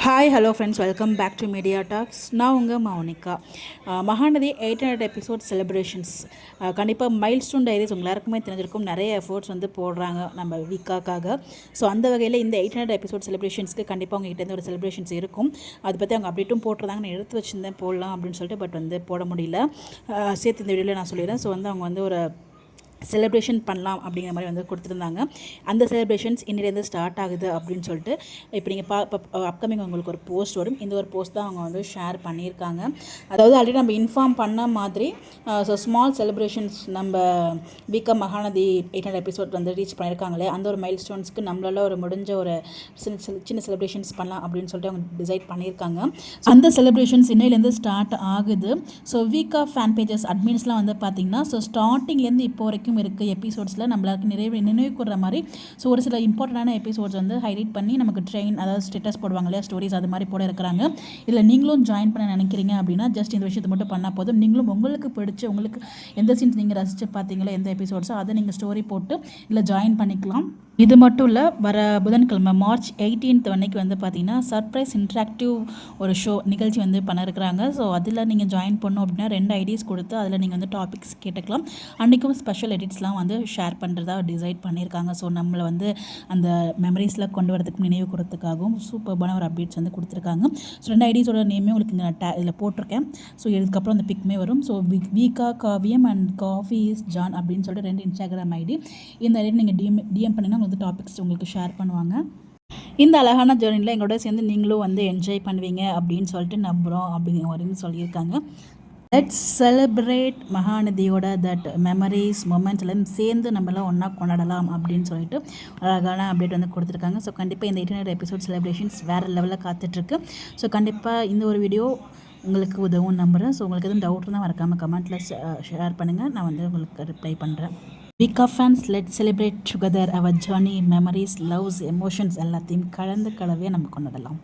Hi hello friends, welcome back to media talks. நான் உங்கள் Mounika. Mahanadhi 800 episode celebrations கண்டிப்பாக milestone diaries உங்கள் எல்லாருக்குமே தெரிஞ்சிருக்கும். நிறைய எஃபோர்ட்ஸ் வந்து போடுறாங்க நம்ம வீக்காக்காக. ஸோ அந்த வகையில் இந்த 800 எபிசோட் செலிப்ரேஷன்ஸ்க்கு கண்டிப்பாக உங்ககிட்ட ஒரு செலிப்ரேஷன்ஸ் இருக்கும். அதை பற்றி அவங்க அப்டேட்டும் போட்டுருந்தாங்க. நான் எடுத்து வச்சுருந்தேன் போடலாம் அப்படின்னு சொல்லிட்டு, பட் வந்து போட முடியல. சேர்த்து இந்த வீடியோவில் நான் சொல்லிடுறேன். ஸோ வந்து அவங்க வந்து ஒரு செலிப்ரேஷன் பண்ணலாம் அப்படிங்கிற மாதிரி வந்து கொடுத்துருந்தாங்க. அந்த செலிப்ரேஷன்ஸ் இன்னிலேருந்து ஸ்டார்ட் ஆகுது அப்படின்னு சொல்லிட்டு இப்போ நீங்கள் அப்கமிங் உங்களுக்கு ஒரு போஸ்ட் வரும். இந்த ஒரு போஸ்ட் தான் அவங்க வந்து ஷேர் பண்ணியிருக்காங்க. அதாவது ஆல்ரெடி நம்ம இன்ஃபார்ம் பண்ண மாதிரி ஸோ ஸ்மால் செலிப்ரேஷன்ஸ் நம்ம வீக்கா மகாநதி 800 எபிசோட் வந்து ரீச் பண்ணியிருக்காங்களே, அந்த ஒரு மைல் ஸ்டோன்ஸ்க்கு நம்மளால ஒரு முடிஞ்ச ஒரு சின்ன செலிப்ரேஷன்ஸ் பண்ணலாம் அப்படின்னு சொல்லிட்டு அவங்க டிசைட் பண்ணியிருக்காங்க. அந்த செலிப்ரேஷன்ஸ் இன்னையிலேருந்து ஸ்டார்ட் ஆகுது. ஸோ வீக்கா ஃபேன் பேஜஸ் அட்மின்ஸ்லாம் வந்து பார்த்திங்கன்னா ஸோ ஸ்டார்டிங்லேருந்து இப்போ வரைக்கும் இருக்குது எபிசோட்ஸில் நம்மளுக்கு நினைவு கூறுற மாதிரி ஸோ ஒரு சில இம்பார்ட்டண்டான எபிசோட்ஸ் வந்து ஹைலைட் பண்ணி நமக்கு அதாவது ஸ்டேட்டஸ் போடுவாங்க இல்லையா, ஸ்டோரிஸ் அது மாதிரி போட இருக்கிறாங்க. இதில் நீங்களும் ஜாயின் பண்ண நினைக்கிறீங்க அப்படின்னா ஜஸ்ட் இந்த விஷயத்தை மட்டும் பண்ணால் போதும். நீங்களும் உங்களுக்கு பிடிச்ச உங்களுக்கு எந்த சீன்ஸ் நீங்கள் ரசித்து பார்த்தீங்களோ எந்த எபிசோட்ஸோ அதை நீங்கள் ஸ்டோரி போட்டு இல்லை ஜாயின் பண்ணிக்கலாம். இது மட்டும் இல்லை, வர புதன்கிழமை மார்ச் 18 அன்னைக்கு வந்து பார்த்திங்கன்னா சர்ப்ரைஸ் இன்ட்ராக்டிவ் ஒரு நிகழ்ச்சி வந்து பண்ண இருக்கிறாங்க. ஸோ அதில் நீங்கள் ஜாயின் பண்ணோம் அப்படின்னா 2 ஐடிஸ் கொடுத்து அதில் நீங்கள் வந்து டாபிக்ஸ் கேட்டுக்கலாம். அன்றைக்கும் ஸ்பெஷல் எடிட்ஸ்லாம் வந்து ஷேர் பண்ணுறதா டிசைட் பண்ணியிருக்காங்க. ஸோ நம்மளை வந்து அந்த மெமரிஸில் கொண்டு வரதுக்கு நினைவு கொடுறதுக்காகவும் சூப்பர்பான ஒரு அப்டேட்ஸ் வந்து கொடுத்துருக்காங்க. ஸோ 2 ஐடிஸோட நேமே உங்களுக்கு இங்கே இதில் போட்டிருக்கேன். ஸோ இதுக்கப்புறம் அந்த பிக்மே வரும். ஸோ வீக்கா காவியம் அண்ட் காஃபி இஸ் ஜான் அப்படின்னு சொல்லிட்டு 2 இன்ஸ்டாகிராம் ஐடி. இந்த ஐடி நீங்கள் டிஎம் பண்ணிங்கன்னா வந்து டாபிக்ஸ் உங்களுக்கு ஷேர் பண்ணுவாங்க. இந்த அழகான ஜேர்னியில் எங்களோட சேர்ந்து நீங்களும் வந்து என்ஜாய் பண்ணுவீங்க அப்படின்னு சொல்லிட்டு நம்புகிறோம் அப்படிங்கிற மாதிரின்னு சொல்லியிருக்காங்க. லெட்ஸ் செலிப்ரேட் மகாநதியோட தட் மெமரிஸ் மொமெண்ட்ஸ் எல்லாம் சேர்ந்து நம்மளாம் ஒன்றா கொண்டாடலாம் அப்படின்னு சொல்லிட்டு அழகான அப்டேட் வந்து கொடுத்துருக்காங்க. ஸோ கண்டிப்பாக இந்த 800 எபிசோட் செலிப்ரேஷன்ஸ் வேறு லெவலில் காத்துட்ருக்கு. ஸோ கண்டிப்பாக இந்த ஒரு வீடியோ உங்களுக்கு உதவும் நம்புகிறேன். ஸோ உங்களுக்கு எதுவும் டவுட் இருந்தால் மறக்காமல் கமெண்ட்டில் ஷேர் பண்ணுங்கள். நான் வந்து உங்களுக்கு ரிப்ளை பண்ணுறேன். வீக்கா ஃபேன்ஸ், லெட் செலிப்ரேட் டுகெதர் அவர் ஜர்னி, மெமரிஸ், லவ்ஸ், எமோஷன்ஸ் எல்லாத்தையும் கலவையாக நம்ம கொண்டாடலாம்.